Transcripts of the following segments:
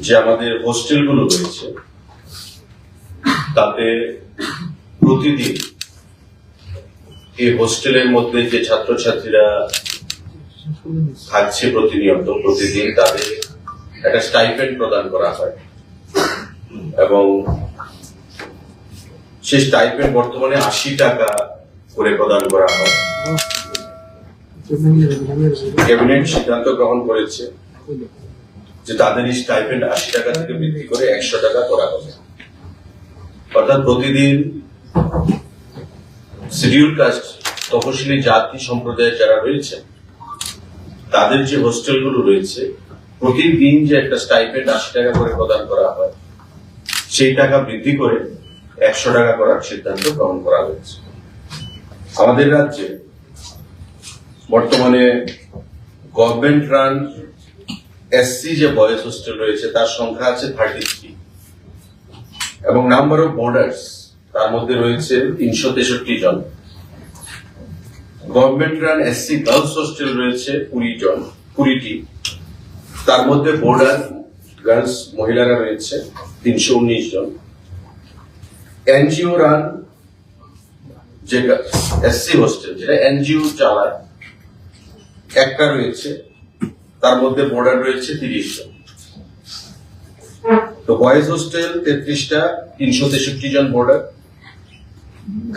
যে আমাদের হোস্টেলগুলো রয়েছে তাতে প্রতিদিন এই হোস্টেলের মধ্যে যে ছাত্রছাত্রীরা থাকছে প্রতিদিন তাদের একটা স্টাইপেন্ড প্রদান করা হয় এবং সেই স্টাইপেন্ড বর্তমানে 80 টাকা করে প্রদান করা হয়। ক্যাবিনেট সিদ্ধান্ত গ্রহণ করেছে যে তাদের এই স্টাইপেন্ড 80 টাকা থেকে বৃদ্ধি করে 100 টাকা করা হবে। অর্থাৎ প্রতিদিন শিডিউল কাস্ট তপশিলি জাতি সম্প্রদায়ের যারা রয়েছে তাদের যে হোস্টেলগুলো রয়েছে প্রতিদিন যে একটা স্টাইপেন্ড 80 টাকা করে প্রদান করা হয় সেই টাকা বৃদ্ধি করে 100 টাকা করার সিদ্ধান্ত গ্রহণ করা হয়েছে। আমাদের রাজ্যে বর্তমানে গভর্নমেন্ট রান এসসি যে বয়েজ হোস্টেল রয়েছে তার সংখ্যা আছে 33 এবং নাম্বার অফ বোর্ডার্স তার মধ্যে রয়েছে 363 জন। Government run SC girls hostel রয়েছে 20টি, তার মধ্যে বোর্ডার গার্লস মহিলারা রয়েছে 319 জন। এনজিও রান যে এসসি হোস্টেল যেটা এনজিও চালায় একটা রয়েছে, তার মধ্যে বোর্ডার রয়েছে 30 জন। তো বয়েজ হোস্টেল 33টা, 363 জন বোর্ডার।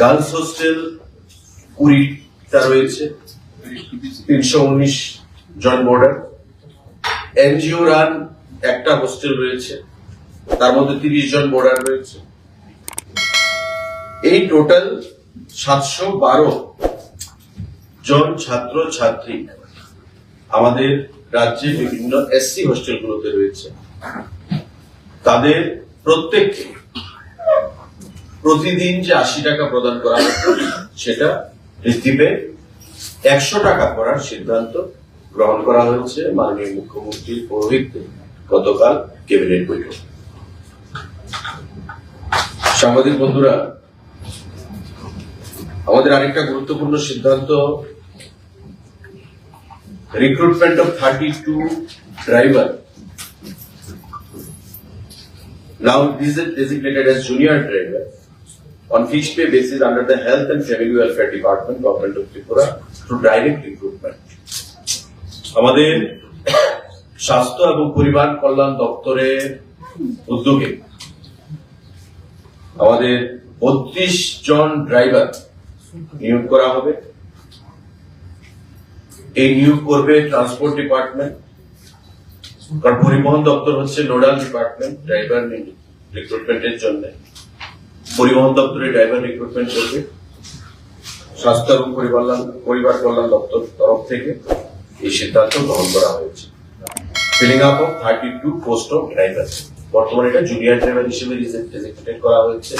গার্লস হোস্টেল 20টা রয়েছে, 319 জন বোর্ডার। এনজিও রান একটা হোস্টেল রয়েছে, তার মধ্যে 30 জন বোর্ডার রয়েছে। এই টোটাল 712 জন ছাত্র ছাত্রী আমাদের রাজ্যে বিভিন্ন এসসি হোস্টেলগুলোতে রয়েছে। তাদের প্রত্যেককে প্রতিদিন যে 80 টাকা প্রদান করা হতো সেটা বৃদ্ধি পেয়ে 100 টাকা করার সিদ্ধান্ত গ্রহণ করা হয়েছে মাননীয় মুখ্যমন্ত্রীর পৌরোহিত্যে গতকাল ক্যাবিনেট বৈঠক। সাংবাদিক বন্ধুরা, আমাদের আরেকটা গুরুত্বপূর্ণ সিদ্ধান্ত, recruitment of 32 driver. Now these are designated as junior driver on fixed pay basis under the Health and Family Welfare Department, Government of Tripura, through direct recruitment. আমাদের স্বাস্থ্য এবং পরিবার কল্যাণ দপ্তরের উদ্যোগে আমাদের 32 জন ড্রাইভার নিয়োগ করা হবে। এই নিয়োগ করবে ট্রান্সপোর্ট ডিপার্টমেন্ট, কারণ পরিবহন দপ্তর হচ্ছে নোডাল ডিপার্টমেন্ট ড্রাইভার রিক্রুটমেন্টের জন্য। পরিবহন দপ্তরে ড্রাইভার রিক্রুটমেন্ট করবে। স্বাস্থ্য এবং পরিবার কল্যাণ দপ্তর তরফ থেকে এই সিদ্ধান্ত গ্রহণ করা হয়েছে। Feeling up of 32 post of driver, বর্তমানে এটা জুনিয়র ড্রাইভার হিসেবে ডেজিগনেটেড করা হয়েছে।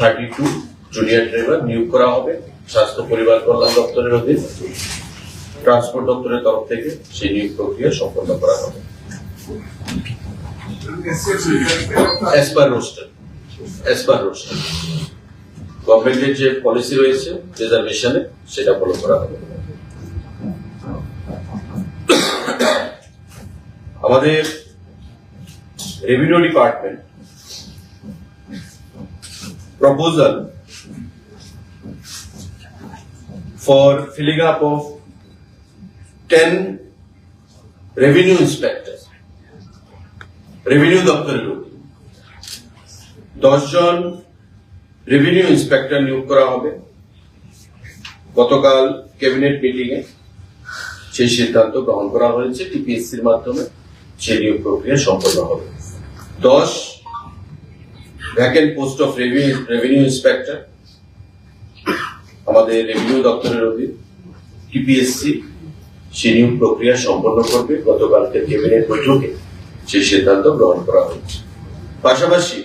32 জুনিয়র ড্রাইভার নিয়োগ করা হবে স্বাস্থ্য পরিবার কল্যাণ দপ্তরের অধীন। ট্রান্সপোর্ট দপ্তরের তরফ থেকে সেই নিয়োগ প্রক্রিয়া সম্পন্ন করা হবে as per roster. গভর্নমেন্টের যে পলিসি রয়েছে রিজার্ভেশনে সেটা ফলো করা হবে। আমাদের revenue department proposal for filling up of 10 revenue inspectors, revenue দপ্তরের 10 জন রেভিনিউ ইন্সপেক্টর নিয়োগ করা হবে। গতকাল ক্যাবিনেট মিটিং এ সেই সিদ্ধান্ত গ্রহণ করা হয়েছে। টিপিএসসির মাধ্যমে সেই নিয়োগ প্রক্রিয়া সম্পন্ন হবে। 10 vacant post of revenue inspector আমাদের রেভিনিউ দপ্তরের অধীন। টিপিএসসি সেই নিয়োগ প্রক্রিয়া সম্পন্ন করবে। গতকালকে ক্যাবিনেট বৈঠকে সেই সিদ্ধান্ত গ্রহণ করা হয়েছে। পাশাপাশি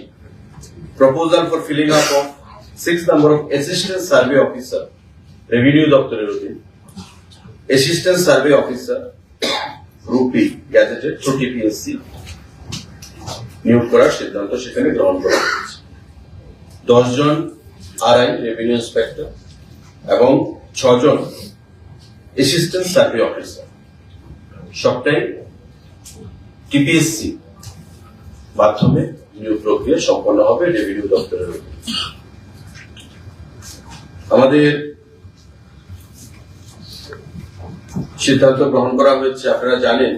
proposal for filling up of 6 number of assistant survey officer revenue দপ্তরের অধীন। Assistant survey officer group B gazetted through TPSC নিয়োগ করার সিদ্ধান্ত সেখানে গ্রহণ করা হয়েছে। 10 জন আরআই রেভিনিউ ইন্সপেক্টর এবং 6 জন অ্যাসিস্ট্যান্ট সার্ভে অফিসার, সবটাই টিপিএসসি মাধ্যমে নিয়োগ প্রক্রিয়া সম্পন্ন হবে রেভিনিউ দপ্তরের উপর। আমাদের সিদ্ধান্ত গ্রহণ করা হয়েছে, আপনারা জানেন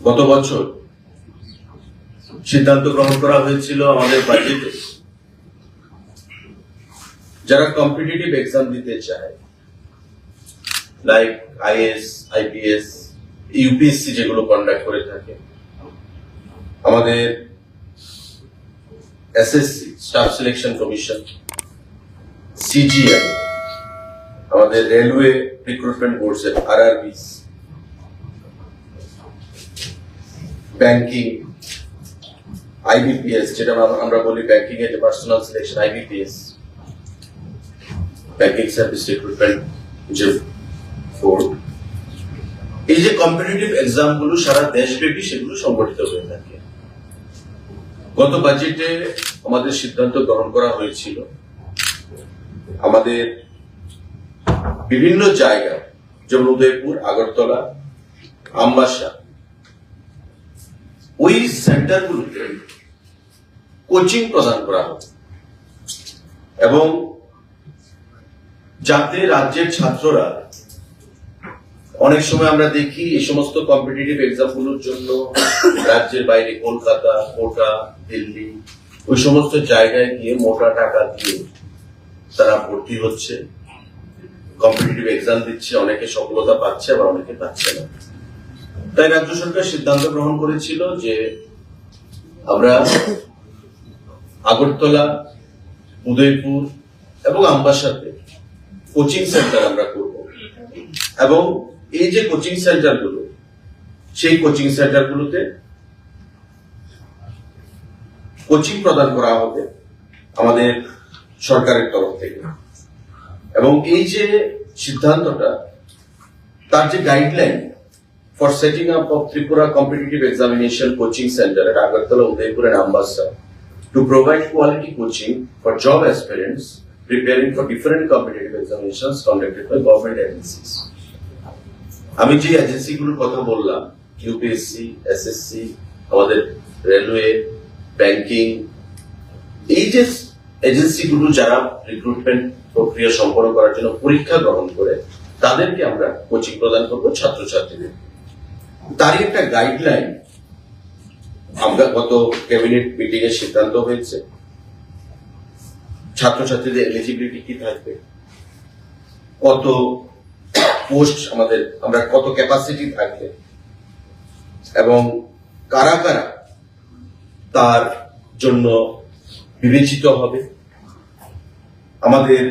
গত বছর সিদ্ধান্ত গ্রহণ করা হয়েছিল আমাদের বাজেটে যারা কম্পিটিটিভ এক্সাম দিতে চায়, লাইক আইএস, আইপিএস, ইউপিএসসি যেগুলো কন্ডাক্ট করে থাকে, আমাদের SSC staff selection commission, CGI, আমাদের রেলওয়ে রিক্রুটমেন্ট বোর্ডের আরআরবিস, ব্যাংকিং, আইবিপিএস যেটা আমরা বলি ব্যাংকিং এর personal selection, IBPS, banking service recruitment যে বোর্ড, এই যে কম্পিটিটিভ এক্সাম গুলো সারা দেশব্যাপী সেগুলো সংগঠিত হয়ে থাকে। গত বাজেটে আমাদের সিদ্ধান্ত গ্রহণ করা হয়েছিল আমাদের বিভিন্ন জায়গায়, যেমন উদয়পুর, আগরতলা, আমবাসা, ওই সেন্টারগুলোতে কোচিং প্রদান করা হবে এবং যাতে রাজ্যের ছাত্ররা, অনেক সময় আমরা দেখি এই সমস্ত কম্পিটিটিভ এক্সাম গুলোর জন্য রাজ্যের বাইরে কলকাতা, কোটা, দিল্লি, ওই সমস্ত জায়গায় গিয়ে মোটা টাকা দিয়ে তারা ভর্তি হচ্ছে, কম্পিটিটিভ এক্সাম দিচ্ছে, অনেকে সফলতা পাচ্ছে আবার অনেকে পাচ্ছে না। তাই রাজ্য সরকার সিদ্ধান্ত গ্রহণ করেছিল যে আমরা আগরতলা, উদয়পুর এবং আমবাসাতে কোচিং সেন্টার আমরা করব এবং এই যে কোচিং সেন্টার গুলো, সেই কোচিং সেন্টার গুলোতে কোচিং প্রদান করা হবে আমাদের সরকারের তরফ থেকে। এবং এই যে সিদ্ধান্তটা, তার যে guideline for setting up of Tripura competitive examination coaching center at Agartala, Udaipur and Ambassa to provide quality coaching for job aspirants preparing for different competitive examinations conducted by government agencies. আমি যে এজেন্সিগুলোর কথা বললাম, UPSC, SSC, আমাদের railway, banking, এই যে এজেন্সিগুলো যারা recruitment প্রক্রিয়া সম্পন্ন করার জন্য পরীক্ষা গ্রহণ করে, তাদেরকে আমরা কোচিং প্রদান করবো ছাত্রছাত্রীদের। তারই একটা গাইডলাইন আমরা গত ক্যাবিনেট মিটিং এর সিদ্ধান্ত হয়েছে। ছাত্রছাত্রীদের এলিজিবিলিটি কি থাকবে, কত পোস্ট আমাদের, আমরা কত ক্যাপাসিটি থাকবে এবং কারা কারা তার জন্য বিবেচিত হবে। আমাদের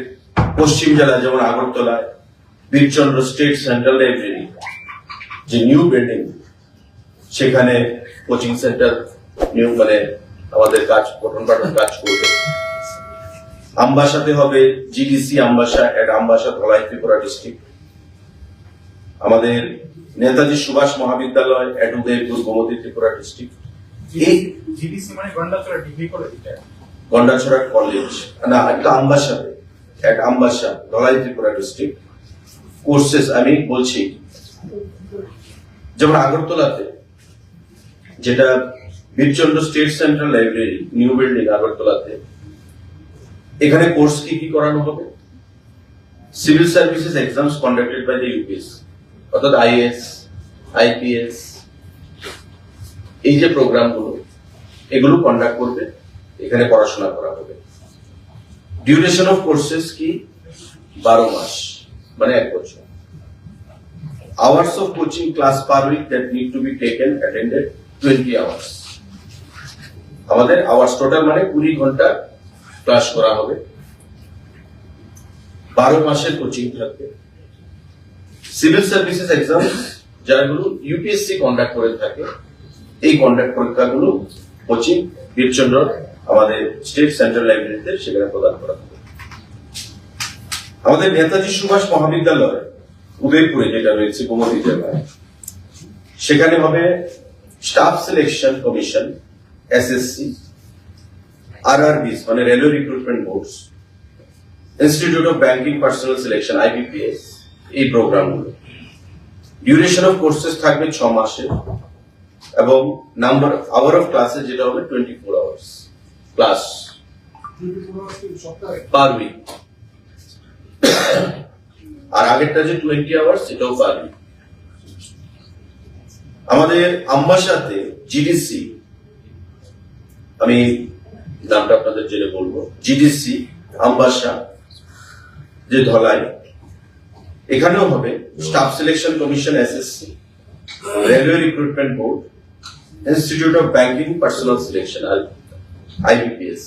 পশ্চিম জেলা যেমন আগরতলায় বীরচন্দ্র স্টেট সেন্ট্রাল লাইব্রেরি যে নিউ বিল্ডিং, সেখানে কোচিং সেন্টার নিউ আমাদের কাজ পঠন পাঠন কাজ করবে। আমবাসাতে হবে GDC Ambassa at Ambassa, Dhalai, Tripura district. আমাদের Netaji Subhash Mahavidyalaya at Udaipur, Gomati, Tripura district. GDC মানে Gandacherra degree college, Gandacherra college না, একটা আমবাসাতে at Ambassa, Dhalai, Tripura district. Courses আমি বলছি, যেমন আগরতলাতে যেটা Birchandra state central library new building আগরতলাতে, এখানে কোর্স কি কি করানো হবে? Civil services exams conducted by the UPS, অর্থাৎ আইএস, আইপিএস, এই যে প্রোগ্রামগুলো এগুলো কন্ডাক্ট করবে, এখানে পড়াশোনা করা হবে। ডিউরেশন অফ কোর্সেস কি? 12 মাস, মানে 1 বছর। Hours of coaching class per week that need to be taken attended 20 hours. আমাদের আওয়ার্স টোটাল মানে 20 ঘন্টা ক্লাস করা হবে। 12 মাসের কোচিং থাকবে। সিভিল সার্ভিসেস এক্সাম যাগুলো ইউপিএসসি কন্ডাক্ট করে থাকে, এই কন্ডাক্ট পরীক্ষাগুলো কোচিং বীরচন্দ্র আমাদের স্টেট সেন্ট্রাল লাইব্রেরিতে সেখানে প্রদান করা হবে। আমাদের নেতাজি সুভাষ মহাবিদ্যালয় উদয়পুরে যেটা রয়েছে গোমতী জেলায়, সেখানে হবে staff selection commission, SSC, RRBs মানে railway recruitment boards, institute of banking personnel selection, IBPS, এই প্রোগ্রামগুলো। ডিউরেশন অফ কোর্সেস থাকবে 6 মাসের এবং নাম্বার আওয়ার অফ ক্লাসে যেটা হবে 24 আওয়ার্স ক্লাস পার উইক, আর আগেরটা যে 20 আওয়ার্স সেটাও পার উইক। আমাদের আমবাসাতে জিডিসি, আমি নামটা আপনাদের জেনে বলবো, জিডিসি আমবাসা যে ধলাই, এখানেও হবে staff selection commission SSC, railway recruitment board, institute of banking personnel selection IBPS.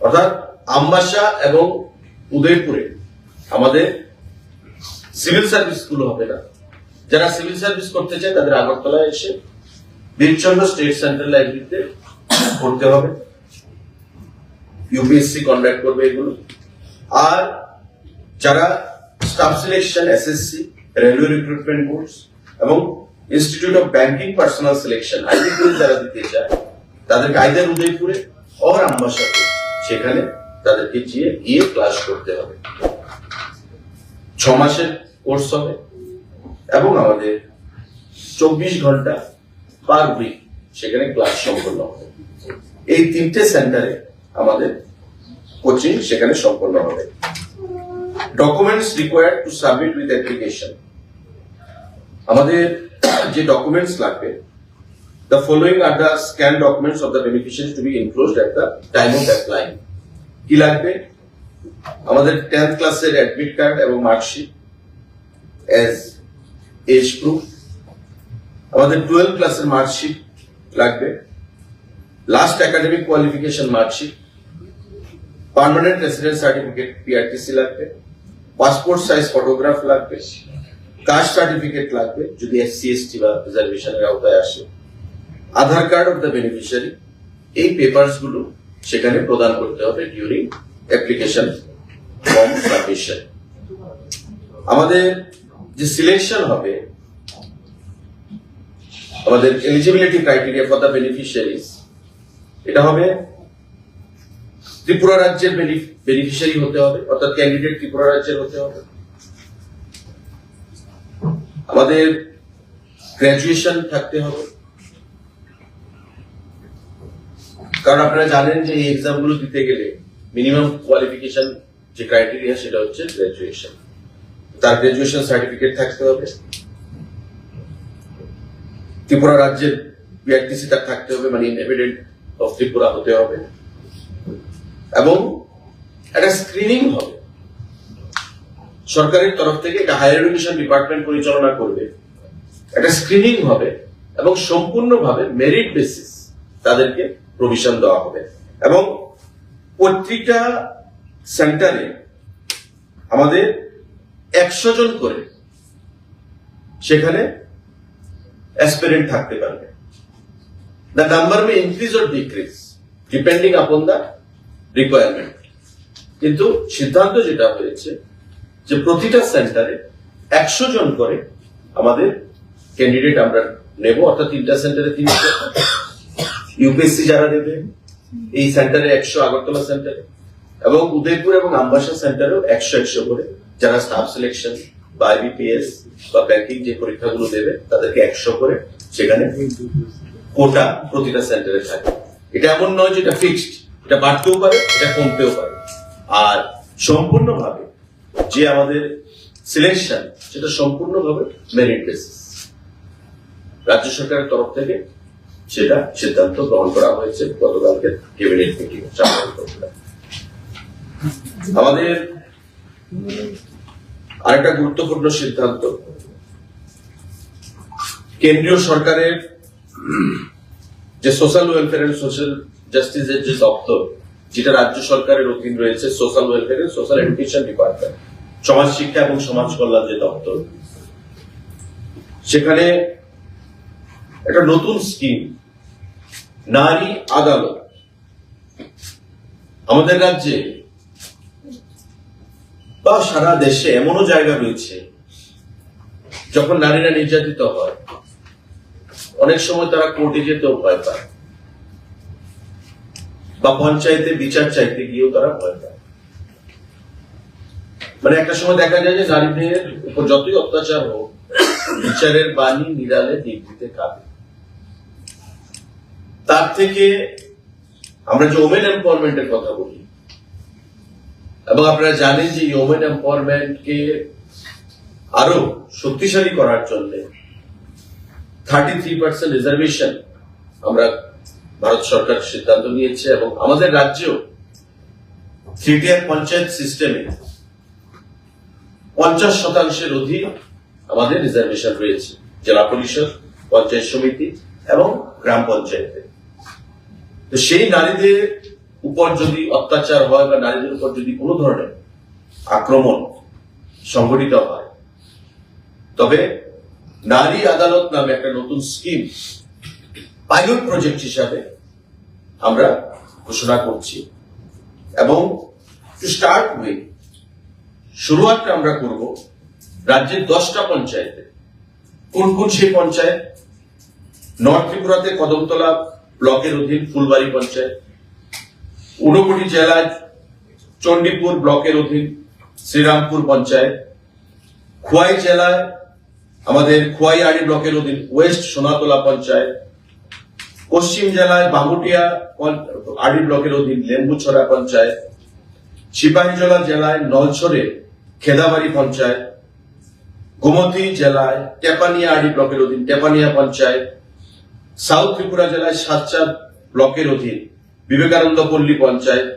অর্থাৎ আমবাসা এবং উদয়পুরে আমাদের সিভিল সার্ভিস গুলো হবে না। যারা সিভিল সার্ভিস করতে চায় তাদের আগরতলায় এসে বীরচন্দ্র স্টেট সেন্ট্রাল লাইব্রেরিতে পড়তে হবে, ইউপিএসসি কন্ডাক্ট করবে এগুলো। আর যারা staff selection SSC, railway recruitment board এবং institute of banking personnel selection IBPS যারা দিতে চায় তাদেরকে আইদার উদয়পুরে অর আমবাসাতে সেখানে তাদেরকে গিয়ে ক্লাস করতে হবে। 6 মাসের কোর্স হবে এবং আমাদের 24 ঘন্টা পার উইক সেখানে ক্লাস সম্পন্ন হবে। এই 3টে সেন্টারে আমাদের কোচিং সেখানে সম্পন্ন হবে। Documents required to submit with application, আমাদের যে ডকুমেন্টস লাগবে, the following are the scanned documents of the beneficiaries to be enclosed at the time of applying. কি লাগবে? আমাদের 10th ক্লাসের অ্যাডমিট কার্ড এবং মার্কশিট এজ এজ প্রুফ, আমাদের 12th ক্লাসের মার্কশিট লাগবে, last academic qualification marksheet, permanent residence certificate PRTC লাগবে, passport size photograph লাগবে, কাস্ট সার্টিফিকেট লাগবে যদি এসসি এসটি বা রিজার্ভেশনের আওতায় আসে, আধার কার্ড অফ দ্য বেনিফিশিয়ারি। এই পেপারস গুলো সেখানে প্রদান করতে হবে ডিউরিং অ্যাপ্লিকেশন ফর্ম সাবমিশন। আমাদের যে সিলেকশন হবে, আমাদের eligibility criteria for the beneficiaries, এটা হবে ত্রিপুরা রাজ্যের বেনিফিশিয়ারি হতে হবে, অর্থাৎ ক্যান্ডিডেট ত্রিপুরা রাজ্যের হতে হবে। আমাদের গ্রাজুয়েশন থাকতে হবে, কারণ আপনারা জানেন যে এই এক্সাম গুলো দিতে গেলে মিনিমাম কোয়ালিফিকেশন যে ক্রাইটেরিয়া সেটা হচ্ছে গ্রাজুয়েশন। তার গ্রাজুয়েশন সার্টিফিকেট থাকতে হবে, ত্রিপুরা রাজ্যের বিআরটিসি তার থাকতে হবে, মানে এভিডেন্ট অফ ত্রিপুরা হতে হবে, এবং একটা স্ক্রিনিং হবে সরকারের তরফ থেকে, এটা হায়ার এডুকেশন ডিপার্টমেন্ট পরিচালনা করবে। একটা স্ক্রিনিং হবে এবং সম্পূর্ণভাবে মেরিট বেসিস তাদেরকে প্রভিশন দেওয়া হবে। এবং প্রত্যেকটা সেন্টারে আমাদের 100 জন করে সেখানে অ্যাসপিরেন্ট থাকতে পারবে। The number may increase or decrease depending upon the requirement. কিন্তু সিদ্ধান্ত যেটা হয়েছে যে প্রতিটা সেন্টারে 100 জন করে আমাদের ক্যান্ডিডেট আমরা নেব, অর্থাৎ 3টা সেন্টারে 300, ইউপিএসসি যারা দেবে এই সেন্টারে 100 আগরতলা সেন্টারে, এবং উদয়পুর এবং আমবাসা সেন্টারেও 100 করে যারা স্টাফ সিলেকশন বা আইবিপিএস বা ব্যাংকিং যে পরীক্ষাগুলো দেবে তাদেরকে 100 করে সেখানে কোটা প্রতিটা সেন্টারে থাকে। এটা এমন নয় যে এটা ফিক্সড, এটা বাড়তেও পারে, এটা কমতেও পারে। আর সম্পূর্ণভাবে যে আমাদের সিলেকশন সেটা সম্পূর্ণভাবে মেরিট বেসিস। রাজ্য সরকারের তরফ থেকে সেটা সিদ্ধান্ত গ্রহণ করা হয়েছে গতকালকে ক্যাবিনেট মিটিং। আমাদের আরেকটা গুরুত্বপূর্ণ সিদ্ধান্ত, কেন্দ্রীয় সরকারের যে সোশ্যাল ওয়েলফেয়ার এন্ড সোশ্যাল জাস্টিসের যে দপ্তর, যেটা রাজ্য সরকারের অধীন রয়েছে, social welfare and social education department, সমাজ শিক্ষা এবং সমাজ কল্যাণ যে দপ্তর, সেখানে একটা নতুন স্কিম নারী আদালত। আমাদের রাজ্যে বা সারা দেশে এমনও জায়গা রয়েছে যখন নারীরা নির্যাতিত হয়, অনেক সময় তারা কোর্টে যেতেও ভয় পায় বা পঞ্চায়েতে বিচার চাইতে গিয়েও তারা ভয় পায়। মানে একটা সময় দেখা যায় যে নারীদের উপর যতই অত্যাচার হোক, বিচারের বাণী নিরালে নিভৃতে কাঁদে। তার থেকে আমরা যে ওমেন এম্পাওয়ারমেন্টের কথা বলি, এবং আপনারা জানেন যে ওমেন এম্পাওয়ারমেন্টকে আরো শক্তিশালী করার জন্য 33% রিজার্ভেশন আমরা ভারত সরকার সিদ্ধান্ত নিয়েছে, এবং আমাদের রাজ্যেও 3-tier পঞ্চায়েত সিস্টেমে 50% অধিক আমাদের রিজার্ভেশন রয়েছে, জেলা পরিষদ, পঞ্চায়েত সমিতি এবং গ্রাম পঞ্চায়েতে। তো সেই নারীদের উপর যদি অত্যাচার হয় বা নারীদের উপর যদি কোনো ধরনের আক্রমণ সংঘটিত হয়, তবে নারী আদালত নামে একটা নতুন স্কিম পাইলট প্রজেক্ট হিসাবে আমরা ঘোষণা করছি, এবং টু স্টার্ট উইথ শুরুয়াতটা আমরা করব রাজ্যের 10টা পঞ্চায়েতে। কোন কোন সেই পঞ্চায়েত? নর্থ ত্রিপুরাতে কদমতলা ব্লকের অধীন ফুলবাড়ি পঞ্চায়েত, ঊনকোটি জেলায় চণ্ডীপুর ব্লকের অধীন শ্রীরামপুর পঞ্চায়েত, খোয়াই জেলায় আমাদের খোয়াইআড়ি ব্লকের অধীন ওয়েস্ট সোনাতলা পঞ্চায়েত, পশ্চিম জেলায় বাঙ্গুটিয়া আড়ি ব্লকের অধীন লেম্বুছড়া পঞ্চায়েত, সিপাহীজলা জেলায় নলছড়ে খেদাবাড়ি পঞ্চায়েত, গোমতী জেলায় টেপানিয়া আড়ি ব্লকের অধীন টেপানিয়া পঞ্চায়েত, সাউথ ত্রিপুরা জেলায় সাতচাঁদ ব্লকের অধীন বিবেকানন্দ পল্লী পঞ্চায়েত,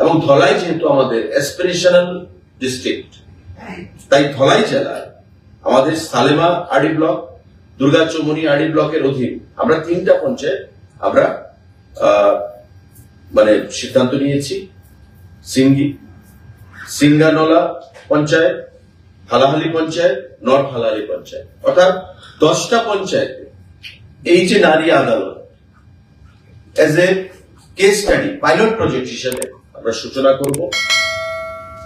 এবং ধলাই যেহেতু আমাদের অ্যাসপিরেশনাল ডিস্ট্রিক্ট, তাই ধলাই জেলায় আমাদের সালেমা আড়ি ব্লক, দুর্গাচৌমনি আড়ি ব্লকের অধীন আমরা 3টা পঞ্চায়েত আমরা মানে সিদ্ধান্ত নিয়েছি। সিঙ্গানলা পঞ্চায়েত, হালাহালি পঞ্চায়েত, নর্থ হালাহালি পঞ্চায়েত, অর্থাৎ 10টা পঞ্চায়েতে এই যে নারী আদালত as a case study pilot project হিসেবে আমরা সূচনা করব।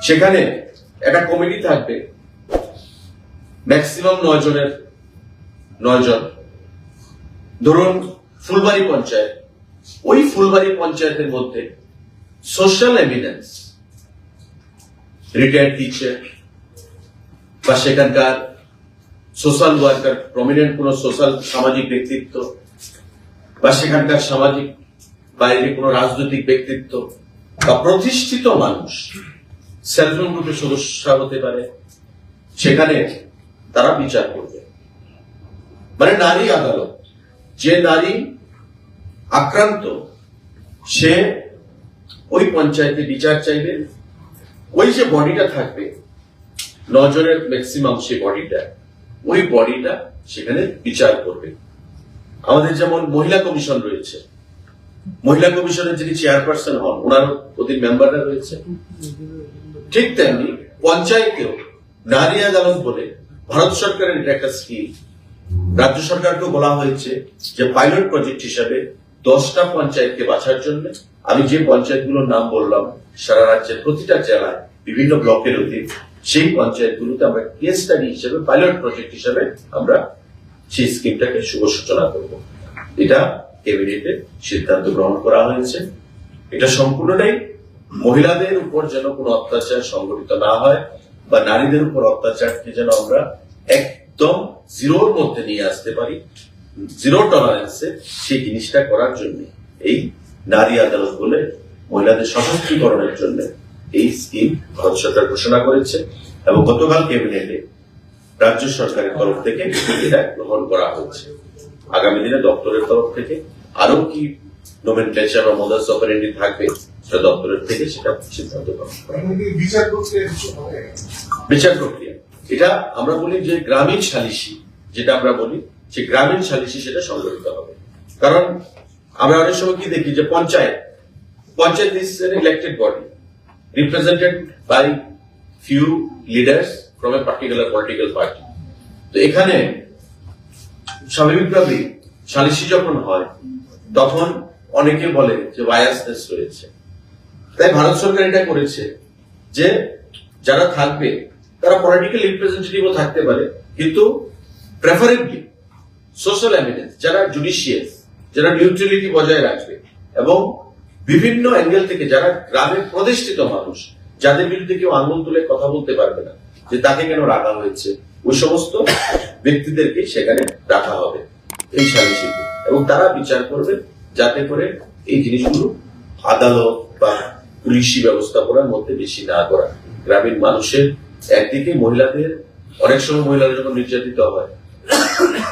সেখানে একটা কমিটি থাকবে, ম্যাক্সিমাম 9 জন। ধরুন ফুলবাড়ি পঞ্চায়েত, ওই ফুলবাড়ি পঞ্চায়েতের মধ্যে সোশ্যাল এভিডেন্স, রিটায়ার্ড টিচার বা সেখানকার সোশ্যাল ওয়ার্কার, প্রমিনেন্ট কোন সোশ্যাল সামাজিক ব্যক্তিত্ব, বা সেখানকার সামাজিক বাইরে কোন রাজনৈতিক ব্যক্তিত্ব বা প্রতিষ্ঠিত মানুষ, সেলফ হেল্প গ্রুপের সদস্য হতে পারে, সেখানে তারা বিচার করবে। মানে নারী আদালত, যে নারী আক্রান্ত সে ওই পঞ্চায়েতে বিচার চাইবে, ওই যে বডিটা থাকবে 9 জনের ম্যাক্সিমাম, সে বডিটা ওই বডিটা সেখানে বিচার করবে। আমাদের যেমন মহিলা কমিশন রয়েছে, মহিলা কমিশনের যিনি চেয়ারপারসন হন ওনার অধীন মেম্বাররা রয়েছে, ঠিক তেমনি পঞ্চায়েতেও নারী আদালত বলে ভারত সরকারের এটা একটা স্কিম। রাজ্য সরকারকে বলা হয়েছে যে পাইলট প্রজেক্ট হিসাবে 10টা পঞ্চায়েতকে বাছার জন্য, আমি যে পঞ্চায়েতগুলোর নাম বললাম সারা রাজ্যের প্রতিটা জেলায় বিভিন্ন ব্লকের অধীন, সেই পঞ্চায়েতগুলোতে আমরা কেস স্টাডি হিসেবে পাইলট প্রজেক্ট হিসেবে আমরা সেই স্কিমটাকে শুভ সূচনা করব। এটা ক্যাবিনেটে সিদ্ধান্ত গ্রহণ করা হয়েছে। এটা সম্পূর্ণটাই মহিলাদের উপর যেন কোনো অত্যাচার সংঘটিত না হয়, বা নারীদের উপর অত্যাচারকে যেন আমরা একদম জিরোর মধ্যে নিয়ে আসতে পারি, জিরো টলারেন্সে, সেই জিনিসটা করার জন্য এই নারী আদালত বলে মহিলাদের সশক্তিকরণের জন্য এই স্কিম ভারত সরকার ঘোষণা করেছে, এবং গতকাল ক্যাবিনেটে রাজ্য সরকারের তরফ থেকে এটা গ্রহণ করা হয়েছে। আগামী দিনে দপ্তরের তরফ থেকে আরো কি নোমেনক্লেচার বা মোডাস অপারেন্ডি থাকবে, সেটা দপ্তরের থেকে সেটা সিদ্ধান্ত গ্রহণ করা হবে। বিচার প্রক্রিয়া এটা আমরা বলি যে গ্রামীণ সালিসি, যেটা আমরা বলি যে গ্রামীণ সালিসি সেটা সংগঠিত হবে। কারণ আমরা অনেক সময় কি দেখি যে panchayat is an elected body represented by few leaders from a particular political party. তো এখানে স্বাভাবিকভাবেই সালিসি যখন হয় তখন অনেকে বলে যে বায়াসনেস রয়েছে। তাই ভারত সরকার এটা করেছে যে যারা থাকবে তারা পলিটিক্যাল রিপ্রেজেন্টেটিভও থাকতে পারে, কিন্তু প্রেফারেবলি সোশ্যাল এভিডেন্স, যারা জুডিশিয়াস, যারা নিউট্রালিটি বজায় রাখবে, এবং বিভিন্ন অ্যাঙ্গেল থেকে যারা গ্রামের প্রতিষ্ঠিত মানুষ, যাদের বিরুদ্ধে কেউ আঙুল তুলে কথা বলতে পারবে না যে তাকে কেন রাখা হয়েছে, ওই সমস্ত ব্যক্তিদেরকে সেখানে রাখা হবে এই সালিসিতে, এবং তারা বিচার করবে যাতে করে এই জিনিসগুলো আদালত বা পুলিশি ব্যবস্থাপনার মধ্যে বেশি না করা। গ্রামীণ মানুষের একদিকে মহিলাদের, অনেক সময় মহিলারা যখন নির্যাতিত হয়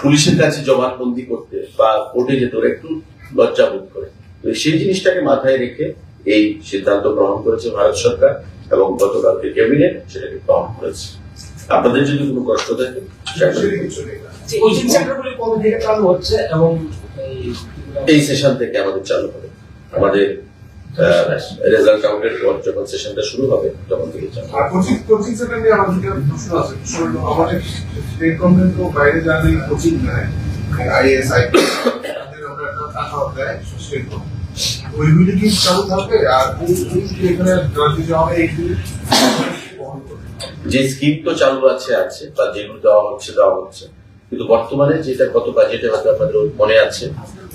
পুলিশের কাছে জবানবন্দি করতে বা কোর্টে যেতে ওরা একটু লজ্জা বোধ করে। তো সেই জিনিসটাকে মাথায় রেখে এই সিদ্ধান্ত গ্রহণ করেছে ভারত সরকার, এবং গতকালকে ক্যাবিনেট সেটাকে গ্রহণ করেছে। আপনাদের যদি কোনো কষ্ট থাকে কোচিং সেন্টারগুলি কবে থেকে চালু হচ্ছে এবং এই সেশন থেকে আমাদের চালু হবে। আমাদের রেজাল্ট আউটের পর যখন সেশনটা শুরু হবে তখন থেকে চালু হবে। আর কোচিং সেন্টার নিয়ে আমাদের একটা প্রশ্ন আছে। আমাদের স্টেট গভর্নমেন্ট তো বাইরে যারা কোচিং নেয়, আইএস আইপিএস, তাদের আমরা একটা টাকা দেয় স্টেট গভর্নমেন্ট, ওইগুলি কি চালু থাকবে? আর এখানে দিতে হবে এইগুলি যে স্কিম তো চালু আছে বা যেগুলো দেওয়া হচ্ছে, কিন্তু বর্তমানে যেটা গত বাজেটে হয়তো আপনাদের মনে আছে,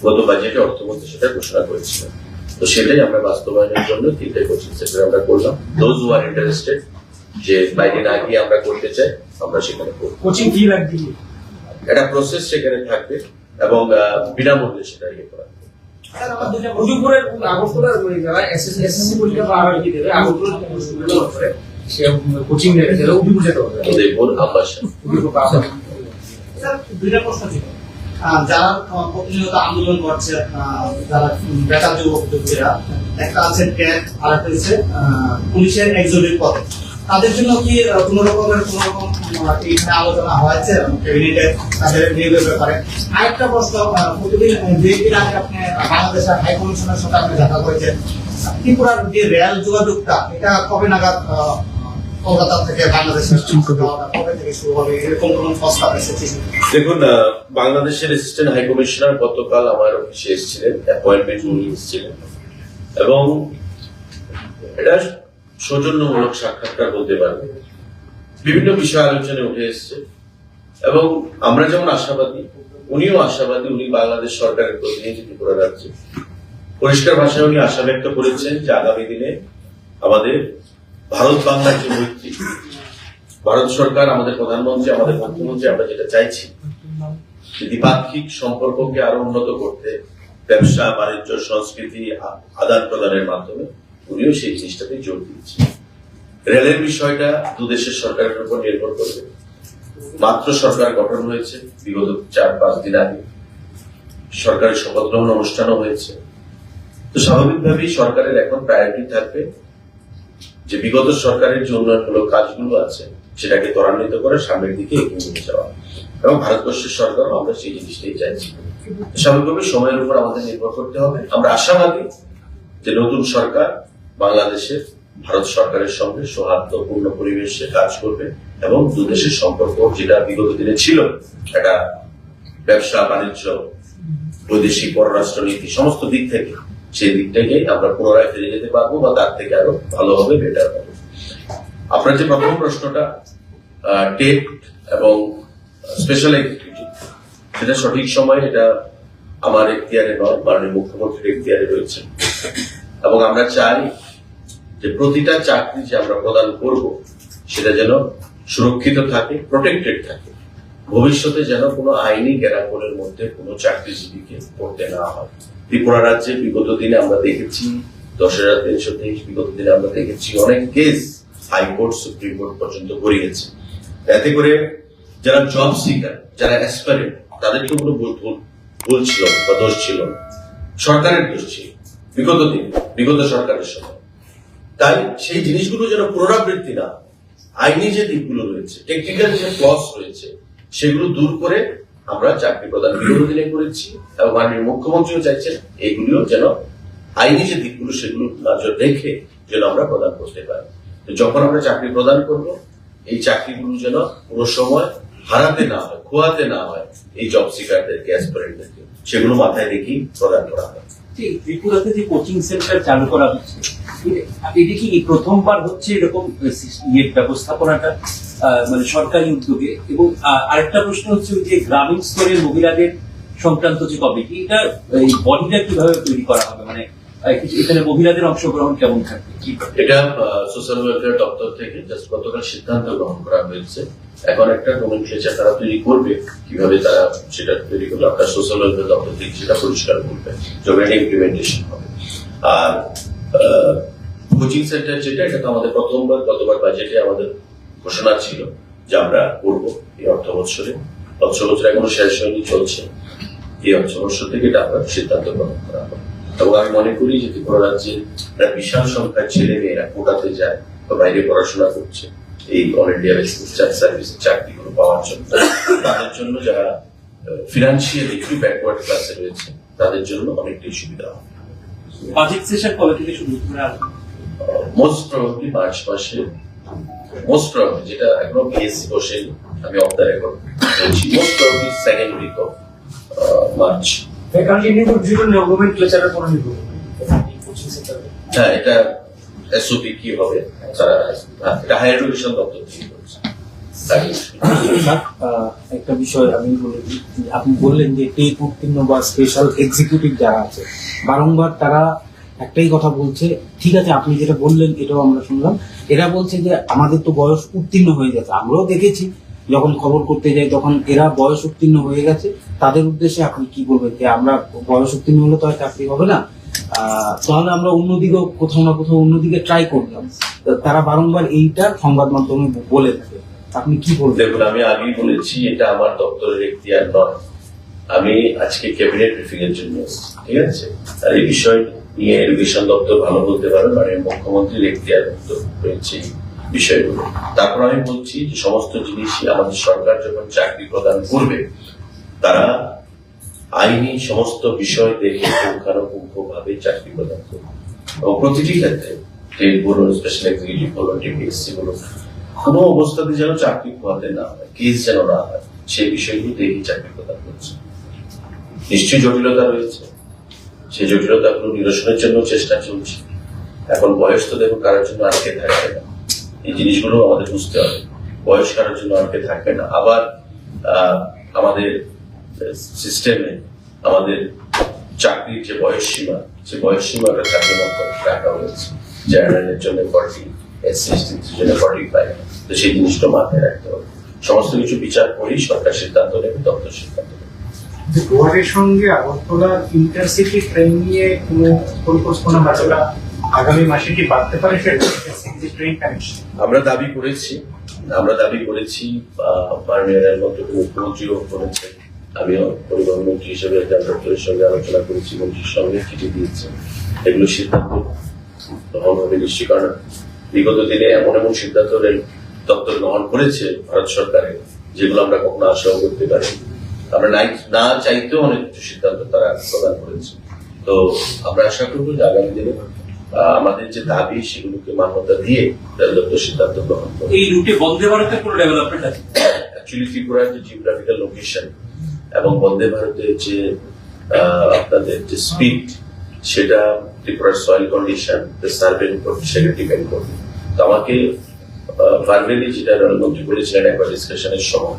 গত বাজেটে অর্থমন্ত্রী সেটা ঘোষণা করেছিলেন। তো সেটাই আমরা বাস্তবায়নের জন্য 3টে কোচিং সেন্টার আমরা করলাম। দোজ হু আর ইন্টারেস্টেড, যে বাইরে না গিয়ে আমরা করতে চাই, আমরা সেখানে করব। কোচিং ফি লাগবে, একটা প্রসেস সেখানে থাকবে এবং বিনামূল্যে সেটা ইয়ে করা হবে। উদয়পুরের আগরতলার যারা এসএসসি পরীক্ষা বা আরকি দেবে, আগরতলার সে কোচিং নেবে, যারা উদয়পুর যেতে হবে, উদয়পুর আবাসন। স্যার, দুইটা প্রশ্ন ছিল। যারা প্রতিনিয়ত আন্দোলন করছে, যারা বেকার যুবক-যুবতীরা, একটা আছে ক্যাট আর একটা হচ্ছে পুলিশের এক্সিকিউটিভ পদে, তাদের জন্য কি কোন রকম এখানে আলোচনা হয়েছে ক্যাবিনেটে তাদের নিয়োগের ব্যাপারে? আরেকটা প্রশ্ন, প্রতিদিন দুই-তিন আগে আপনি বাংলাদেশের হাই কমিশনের সাথে আপনি দেখা করেছেন, ত্রিপুরার যে রেল যোগাযোগটা এটা কবে নাগাদ কলকাতা থেকে বাংলাদেশের কবে থেকে শুরু হবে, এরকম কোন প্রস্তাব এসেছে? দেখুন, বাংলাদেশের অ্যাসিস্ট্যান্ট হাই কমিশনার গতকাল আমার অফিসে এসেছিলেন, অ্যাপয়েন্টমেন্ট নিয়ে এসেছিলেন, এবং এটা সৌজন্যমূলক সাক্ষাৎকার বলতে পারবে। বিভিন্ন বিষয় আলোচনায় উঠে এসছে, এবং আমরা যেমন আশাবাদী, উনিও আশাবাদী। উনি বাংলাদেশ সরকারের প্রতিনিধি ত্রিপুরা রাজ্যে, পরিষ্কার ভাষায় উনি আশা ব্যক্ত করেছেন যে আগামী দিনে আমাদের ভারত বাংলার যে মৈত্রী, ভারত সরকার, আমাদের প্রধানমন্ত্রী, আমাদের মুখ্যমন্ত্রী, আমরা যেটা চাইছি দ্বিপাক্ষিক সম্পর্ককে আরো উন্নত করতে, ব্যবসা বাণিজ্য সংস্কৃতি আদান প্রদানের মাধ্যমে, উনিও সেই জিনিসটাতে জোর দিচ্ছেন। রেলের বিষয়টা দুদেশের সরকারের উপর নির্ভর করবে। মাত্র সরকার গঠন হয়েছে, বিগত 4-5 দিন আগে সরকারের শপথ গ্রহণ অনুষ্ঠানও হয়েছে। তো স্বাভাবিকভাবেই সরকারের এখন প্রায়োরিটি থাকবে যে বিগত সরকারের যে উন্নয়নমূলক কাজগুলো আছে সেটাকে ত্বরান্বিত করে সামনের দিকে এগিয়ে নিয়ে যাওয়া, এবং ভারতবর্ষের সরকারও আমরা সেই জিনিসটাই চাইছি। স্বাভাবিকভাবে সময়ের উপর আমাদের নির্ভর করতে হবে। আমরা আশাবাদী যে নতুন সরকার বাংলাদেশের ভারত সরকারের সঙ্গে সৌহার্দ্যপূর্ণ পরিবেশে কাজ করবে, এবং দুদেশের সম্পর্ক যেটা বিগত দিনে ছিল, একটা ব্যবসা বাণিজ্য, বৈদেশিক পররাষ্ট্রনীতি, সমস্ত দিক থেকে সেই দিকটাকে আমরা পুনরায় ফিরে যেতে পারবো, বা তার থেকে আরো ভালো হবে, বেটার হবে। আপনার যে প্রথম প্রশ্নটা টেট এবং স্পেশাল এক্সিকিউটিভ, সেটা সঠিক সময় এটা আমার এখতিয়ারে নয়, মাননীয় মুখ্যমন্ত্রীর এখতিয়ারে রয়েছে, এবং আমরা চাই যে প্রতিটা চাকরি যে আমরা প্রদান করব সেটা যেন সুরক্ষিত থাকে, প্রোটেক্টেড থাকে, ভবিষ্যতে যেন কোনো আইনি গ্যারাপনের মধ্যে কোনো চাকরিজীবীকে পড়তে না হয়। ত্রিপুরা রাজ্যে বিগত দিনে আমরা দেখেছি 10,323, বিগত দিনে আমরা দেখেছি অনেক কেস হাইকোর্ট, সুপ্রিম কোর্ট পর্যন্ত গড়িয়েছে। এতে করে যারা জব সিকার, যারা অ্যাসপারেন্ট, তাদের কি কোনো ভুল ছিল বা দোষ ছিল না, সরকারের দোষ ছিল বিগত দিন, বিগত সরকারের সময়। তাই সেই জিনিসগুলো যেন পুনরাবৃত্তি না, আইনি যে দিকগুলো রয়েছে, টেকনিক্যাল যে ক্লস রয়েছে, সেগুলো দূর করে আমরা চাকরি প্রদান বিগত দিনে করেছি, এবং মাননীয় মুখ্যমন্ত্রীও চাইছেন এইগুলিও যেন আইনি যে দিকগুলো সেগুলো নজর রেখে যেন আমরা প্রদান করতে পারি। তো যখন আমরা চাকরি প্রদান করব, এই চাকরিগুলো যেন কোনো সময় হারাতে না হয়, খোয়াতে না হয় এই জব সিকারদেরকে, অ্যাসপারেন্টদেরকে, সেগুলো মাথায় রেখেই প্রদান করা হয়। ত্রিপুরাতে যে কোচিং সেন্টার চালু করা হচ্ছে, এটা কি প্রথমবার হচ্ছে এরকম ব্যবস্থাপনাটা, মানে সরকারি উদ্যোগে? এবং আরেকটা প্রশ্ন হচ্ছে যে গ্রামীণ স্তরের মহিলাদের সংক্রান্ত যে কমিটি, এটা বডিটা কিভাবে তৈরি করা হবে? মানে এখানে মহিলাদের অংশগ্রহণ কেমন থাকবে কি এটা সোশ্যাল ওয়েলফেয়ার দপ্তর থেকে জাস্ট গতকাল সিদ্ধান্ত গ্রহণ করা হয়েছে। এখন একটা নোমেনক্লেচার তারা তৈরি করবে, কিভাবে তারা সেটা তৈরি করবে আপনার সোশ্যাল ওয়েলফেয়ার দপ্তর থেকে সেটা পরিষ্কার করবে, যখন এটা ইমপ্লিমেন্টেশন হবে। আর কোচিং সেন্টার যেটা, এটা তো আমাদের গতবার বাজেটে আমাদের ঘোষণা ছিল যে আমরা করবো এই অর্থ বছর এখনো শেষ হয়নি, চলছে। এই অর্থ বছর থেকে এটা আমরা সিদ্ধান্ত গ্রহণ করা হবে। এবং আমি মনে করি যে ত্রিপুরা রাজ্যে একটা বিশাল সংখ্যার ছেলে মেয়েরা কোটাতে যায় বা বাইরে পড়াশোনা করছে এই অল ইন্ডিয়া সার্ভিসের চাকরিগুলো পাওয়ার জন্য, তাদের জন্য যারা ফিনান্সিয়ালি একটু ব্যাকওয়ার্ড ক্লাসে রয়েছে তাদের জন্য অনেকটাই সুবিধা হবে। বাজেট সেশন কবে থেকে শুরু করে মোস্ট প্রবাবলি মার্চ মাসে, মোস্ট প্রবাবলি, যেটা এখনো বিএসসি বসেনি, আমি অফ দ্য রেকর্ড বলছি, most probably second week of March. কারণ এই নোমেনক্লেচারের পরে নির্ভর করবে কোচিং সেন্টারে। হ্যাঁ, এটা এসওপি কি হবে তারা, এটা হায়ার এডুকেশন দপ্তর থেকে করছে। একটা বিষয় আমি বলে দিই, আপনি বললেন যে টেট উত্তীর্ণ বা স্পেশাল এক্সিকিউটিভ যারা আছে বারংবার তারা একটাই কথা বলছে, ঠিক আছে আপনি যেটা বললেন এটাও আমরা শুনলাম, এরা বলছে যে আমাদের তো বয়স উত্তীর্ণ হয়ে গেছে। আমরাও দেখেছি যখন খবর করতে যাই তখন এরা বয়স উত্তীর্ণ হয়ে গেছে। তাদের উদ্দেশ্যে আপনি কি বলবেন যে আমরা বয়স উত্তীর্ণ হলে তো আর চাকরি হবে না, তাহলে আমরা অন্যদিকেও কোথাও না কোথাও অন্যদিকে ট্রাই করলাম। তারা বারংবার এইটা সংবাদ মাধ্যমে বলে থাকে, আপনি কি বলবেন? দেখুন, আমি আগেই বলেছি এটা আমার দপ্তরের এখতিয়ার নয়। আমি আজকে ক্যাবিনেট ব্রিফিং এর জন্য এসেছি, ঠিক আছে? আর এই বিষয় নিয়ে এডুকেশন দপ্তর ভালো বলতে পারে, মানে মুখ্যমন্ত্রীর এখতিয়ার রয়েছে বিষয়গুলো। তারপর আমি বলছি যে সমস্ত জিনিসই আমাদের সরকার যখন চাকরি প্রদান করবে তারা আইনি সমস্ত বিষয় দেখে পুঙ্খানুপুঙ্খ ভাবে চাকরি প্রদান করবে। এবং প্রতিটি ক্ষেত্রে ট্রেড বলুন, স্পেশাল এক্সিকিউটিভ বলুন, টিপিএসসি বলুন, কোনো অবস্থাতে যেন চাকরি খোয়াতে না হয়, কেস যেন না হয়, সেই বিষয়গুলো দেখে চাকরি প্রদান করছে। নিশ্চয়ই জটিলতা রয়েছে, সেই জটিলতাগুলো নিরসনের জন্য চেষ্টা চলছে। এখন বয়স তো দেখুন কারোর জন্য আটকে থাকবে না, এই জিনিসগুলো আমাদের বুঝতে হবে। বয়স কারোর জন্য আটকে থাকবে না। আবার আমাদের সিস্টেমে আমাদের চাকরির যে বয়স সীমা, সে বয়স সীমাটা চাকরির মতো রাখা হয়েছে। জেনারেলের জন্য 40, এসসি/এসটির জন্য 45। তো সেই জিনিসটা মাথায় রাখতে হবে। সমস্ত কিছু বিচার করেই সরকার সিদ্ধান্ত নেবে, দপ্তর সিদ্ধান্ত নেবে। গোয়ারের সঙ্গে আগরতলার ইন্টারসিটি ট্রেন নিয়ে কোনো পরিকল্পনা বা আগামী মাসে কি বাড়তে পারে সেটা ট্রেন কানেকশন? আমরা দাবি করেছি মাননীয় রেলমন্ত্রী মুখ্যমন্ত্রীও বলেছেন, আমিও পরিবহন মন্ত্রী হিসেবে দপ্তরের সঙ্গে আলোচনা করেছি, মন্ত্রীর সঙ্গে চিঠি দিয়েছে। এগুলো সিদ্ধান্ত গ্রহণ হবে নিশ্চয়ই, কারণ বিগত দিনে এমন এমন সিদ্ধান্ত রেল দপ্তর গ্রহণ করেছে ভারত সরকারের, যেগুলো আমরা কখনো আশাও করতে পারি। আমরা না চাইতেও অনেক কিছু সিদ্ধান্ত তারা প্রদান করেছে। তো আমরা আশা করবো যে আগামী দিনে আমাদের যে দাবি সেগুলোকে মান্যতা দিয়ে রেল দপ্তর সিদ্ধান্ত গ্রহণ করবে। এই রুটে বন্দে ভারতের কোনো ডেভেলপমেন্ট আছে? অ্যাকচুয়ালি ত্রিপুরার যে জিওগ্রাফিক্যাল লোকেশন এবং বন্দে ভারতের যে আপনাদের যে স্পিড, সেটা ত্রিপুরার সয়েল কন্ডিশন, সার্ভের উপর সেটা ডিপেন্ড করবে। তো আমাকে ভার্বেলি যেটা রেলমন্ত্রী বলেছিলেন একবার ডিসকাশনের সময়,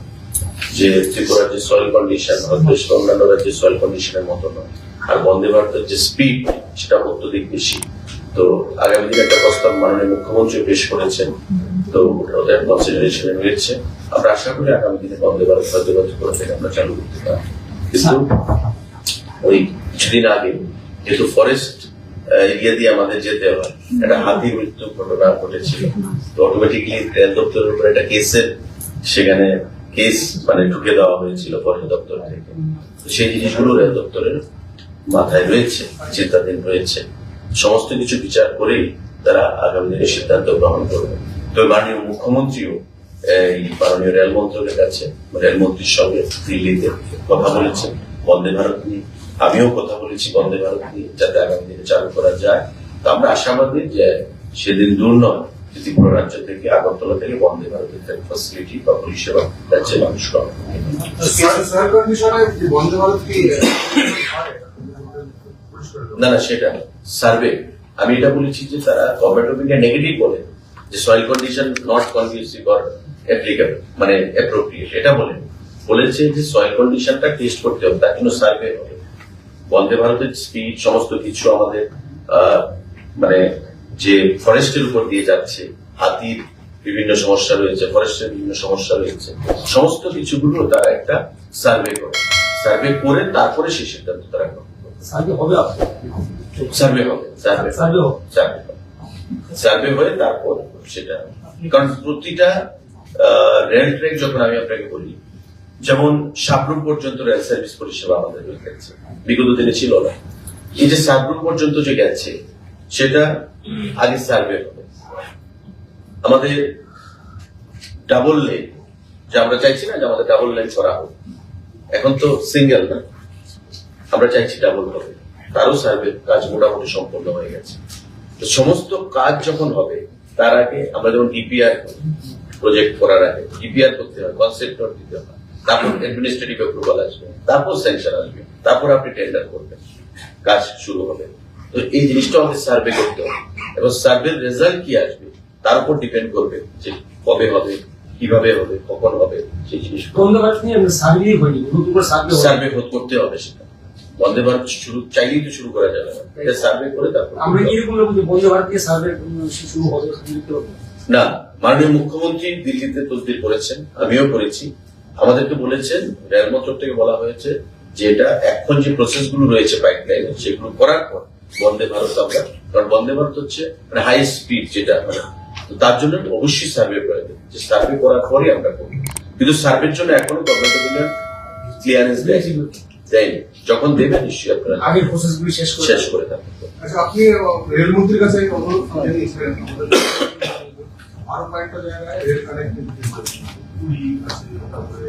যে ত্রিপুরার যে সয়েল কন্ডিশন ভারতবর্ষের অন্যান্য রাজ্যের সয়েল কন্ডিশনের মতো নয়, আর বন্দে ভারতের যে স্পিড সেটা অত্যধিক বেশি। তো আগামী দিনে একটা প্রস্তাব মাননীয় মুখ্যমন্ত্রী পেশ করেছেন, তো ওদের কনসিডারেশনে রয়েছে। আমরা আশা করি আগামী দিনে বন্দে ভারত থেকে আমরা চালু করতে পারি। কিন্তু ওই কিছুদিন আগে যেহেতু ফরেস্ট এরিয়া দিয়ে আমাদের যেতে হয়, একটা হাতির মৃত্যু ঘটনা ঘটেছিল, তো অটোমেটিকলি রেল দপ্তরের উপর একটা সেখানে কেস মানে ঢুকে দেওয়া হয়েছিল ফরেস্ট দপ্তর থেকে। সেই জিনিসগুলো রেল দপ্তরের মাথায় রয়েছে, চিন্তাধীন রয়েছে। সমস্ত কিছু বিচার করেই তারা আগামী দিনে সিদ্ধান্ত গ্রহণ করবে। তো মাননীয় মুখ্যমন্ত্রীও এই মাননীয় রেল মন্ত্রকের কাছে, রেলমন্ত্রীর সঙ্গে দিল্লিতে কথা বলেছেন বন্দে ভারত নিয়ে। আমিও কথা বলেছি বন্দে ভারত নিয়ে, যাতে আগামী দিনে চালু করা যায়। তো আমরা আশাবাদী যে সেদিন দূর নয় ত্রিপুরা রাজ্য থেকে, আগরতলা থেকে বন্দে ভারতের ফ্যাসিলিটি বা পরিষেবা রাজ্যে মানুষ পাবে। না, সেটা সার্ভে। আমি এটা বলেছি যে তারা গভর্নমেন্ট অফ ইন্ডিয়া নেগেটিভ বলে যে soil condition not conducive or applicable, মানে অ্যাপ্রোপ্রিয়েট, এটা বলেছে যে সয়েল কন্ডিশনটা টেস্ট করতে হবে, তার জন্য সার্ভে হবে। বন্দে ভারতের স্পিড সমস্ত কিছু আমাদের মানে যে ফরেস্টের উপর দিয়ে যাচ্ছে, হাতির বিভিন্ন সমস্যা রয়েছে, ফরেস্টের বিভিন্ন সমস্যা রয়েছে, সমস্ত কিছুগুলো তারা একটা সার্ভে করে তারপরে সেই সিদ্ধান্ত তারা গ্রহণ করবে। সার্ভে হবে সার্ভে হবে সার্ভে হয়ে তারপর সেটা, কারণ প্রতিটা রেল ট্র্যাক যখন আমি আপনাকে বলি, যেমন সাবরুম পর্যন্ত রেল সার্ভিস পরিষেবা আমাদের গেছে, বিগত দিনে ছিল না। এই যে সাবরুম পর্যন্ত যে গেছে সেটা আগে সার্ভে হবে। আমাদের ডাবল লেন, যে আমরা চাইছি না যে আমাদের ডাবল লেন করা হোক, এখন তো সিঙ্গেল না, আমরা চাইছি ডাবল হবে, তারও সার্ভে কাজ মোটামুটি সম্পন্ন হয়ে গেছে। তো সমস্ত কাজ যখন হবে তার আগে আমরা যেমন ডিপিআর প্রজেক্ট করার আগে ডিপিআর করতে হয়, কনসেপ্ট নোট দিতে হয়, তারপর অ্যাডমিনিস্ট্রেটিভ অ্যাপ্রুভাল আসবে, তারপর স্যাংশন আসবে, তারপর আপনি টেন্ডার করবেন, কাজ শুরু হবে। তো এই জিনিসটা আমাদের সার্ভে করতে হবে, এবং সার্ভের রেজাল্ট কি আসবে তার উপর ডিপেন্ড করবে যে কবে হবে, কিভাবে হবে, কখন হবে, সেই জিনিস বন্দে ভারত নিয়ে সার্ভে হয়নি, নতুন করে সার্ভে করতে হবে। সেটা বন্দে ভারত চাইলেই তো শুরু করা যাবে না, এটা সার্ভে করে তারপর আমরা এরকম লোক যে বন্দে ভারত নিয়ে সার্ভে শুরু হবে না। মাননীয় মুখ্যমন্ত্রী দিল্লিতে তদবির করেছেন, আমিও করেছি। আমাদেরকে বলেছেন, রেল মন্ত্রক থেকে বলা হয়েছে যে এটা এখন যে প্রসেস গুলো রয়েছে পাইপলাইনে সেগুলো করার পর বন্দে ভারত আমরা, কারণ বন্দে ভারত হচ্ছে মানে হাই স্পিড যেটা, মানে তার জন্য অবশ্যই সার্ভে করে দেবে, যে সার্ভে করার পরই আমরা করবো। কিন্তু সার্ভের জন্য এখনো গভর্নমেন্ট অফ ইন্ডিয়া ক্লিয়ারেন্স দেয়নি, যখন দেবে নিশ্চয়ই আপনারা আগের প্রসেস গুলি শেষ করে থাকবে। আচ্ছা, আপনি রেলমন্ত্রীর কাছে অনুরোধ জানিয়েছিলেন আরো কয়েকটা জায়গায় রেল কানেক্টিভিটি আছে, তারপরে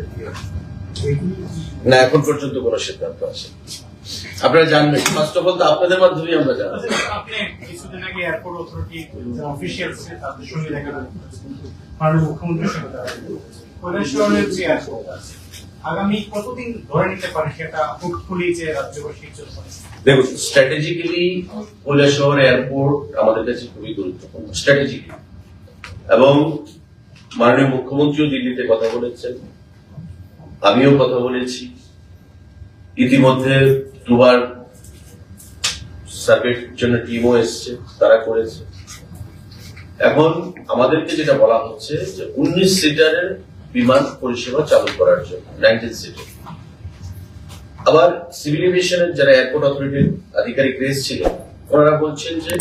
না, এখন পর্যন্ত কোনো সিদ্ধান্ত আসে আপনারা জানবেন, ফার্স্ট অফ অল তো আপনাদের মাধ্যমেই আমরা জানবো। আপনি কিছুদিন আগে এয়ারপোর্ট অথরিটি অফিসিয়াল তাদের সঙ্গে দেখা করেছেন, মাননীয় মুখ্যমন্ত্রীর সঙ্গে দেখা করেছেন। কৈলাসহরের যে এয়ারপোর্ট আছে, আগামী কতদিন ধরে নিতে পারে সেটা হোপফুলি যে রাজ্যবাসীর জন্য? দেখুন, স্ট্র্যাটেজিক্যালি কৈলাসহর এয়ারপোর্ট আমাদের কাছে খুবই গুরুত্বপূর্ণ স্ট্র্যাটেজিক্যালি, এবং মাননীয় মুখ্যমন্ত্রীও দিল্লিতে কথা বলেছেন, আমিও কথা বলেছি। ইতিমধ্যে দুবার সার্ভের জন্য টিমও এসছে, তারা করেছে। এখন আমাদেরকে যেটা বলা হচ্ছে যে 19 সিটারের বিমান পরিষেবা চালু করার জন্য 19 সিটার। আবার সিভিল এভিয়েশনের যারা এয়ারপোর্ট অথরিটির আধিকারিক ছিলেন, ওনারা বলছেন যে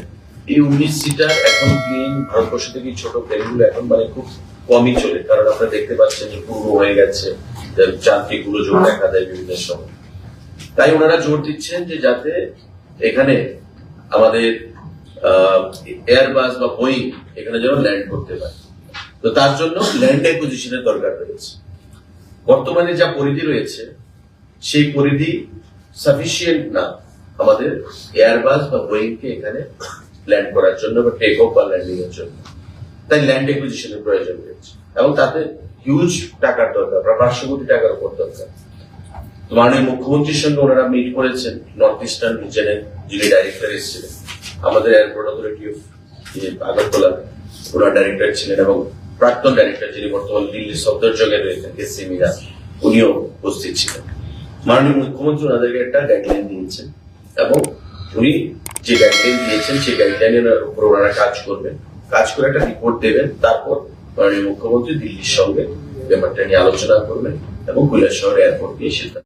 এই 19 সিটার এখন প্লেন ভারতবর্ষ থেকে ছোট প্লেনগুলো এখন মানে খুব কমই চলে, কারণ আপনারা দেখতে পাচ্ছেন যে পুরনো হয়ে গেছে, যান্ত্রিক গোলযোগ দেখা দেয় বিভিন্ন সময়। তাই ওনারা জোর দিচ্ছেন যে যাতে এখানে আমাদের এয়ারবাস বা বোয়িং এখানে যেন ল্যান্ড করতে পারে। তো তার জন্য ল্যান্ড অ্যাকুইজিশনের দরকার রয়েছে। বর্তমানে যা পরিধি রয়েছে সেই পরিধি সাফিসিয়েন্ট না আমাদের এয়ারবাস বা বোয়িং কে এখানে ল্যান্ড করার জন্য বা টেক অফ বা ল্যান্ডিং এর জন্য। তাই ল্যান্ড অ্যাকুইজিশনের প্রয়োজন রয়েছে, এবং তাতে হিউজ টাকার দরকার, প্রায় 500 কোটি টাকার উপর দরকার। মাননীয় মুখ্যমন্ত্রীর সঙ্গে ওনারা মিট করেছেন, নর্থ ইস্টার্ন রিজনের যিনি ডাইরেক্টর এসেছিলেন, আমাদের airport authority of Agartala owner director ছিলেন, এবং প্রাক্তন ডাইরেক্টর যিনি বর্তমান দিল্লি সফদরজঙ্গে রয়েছেন এসসি মিরাজ, উনিও উপস্থিত ছিলেন। মাননীয় মুখ্যমন্ত্রী ওনাদেরকে একটা গাইডলাইন দিয়েছেন, এবং উনি যে গাইডলাইন দিয়েছেন সেই গাইডলাইনের উপর ওনারা কাজ করবেন, কাজ করে একটা রিপোর্ট দেবেন। তারপর মাননীয় মুখ্যমন্ত্রী দিল্লির সঙ্গে ব্যাপারটা নিয়ে আলোচনা করবেন এবং কৈলাসহর এয়ারপোর্ট নিয়ে সিদ্ধান্ত